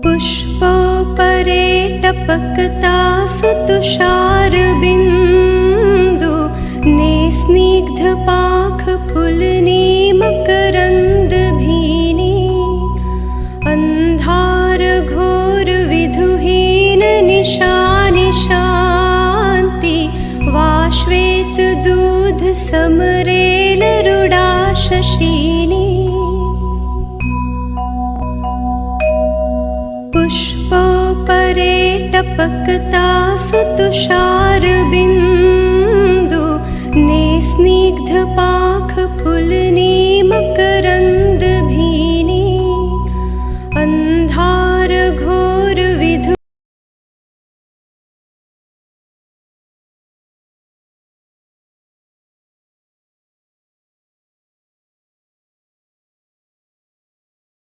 पुष्पोपरे टपकतासु तुषारबिन्दु स्निग्धपाखफुल्नी मकरन्दभीनि अन्धारघोरविधुहीन निशानिशान्ति वा श्वेतदूधसमरेलरुडा शशिनी पुष्पोपरे टपकतासु तुषारबिन्दु स्निग्धपाखफुल्नी मकरन्दभीनि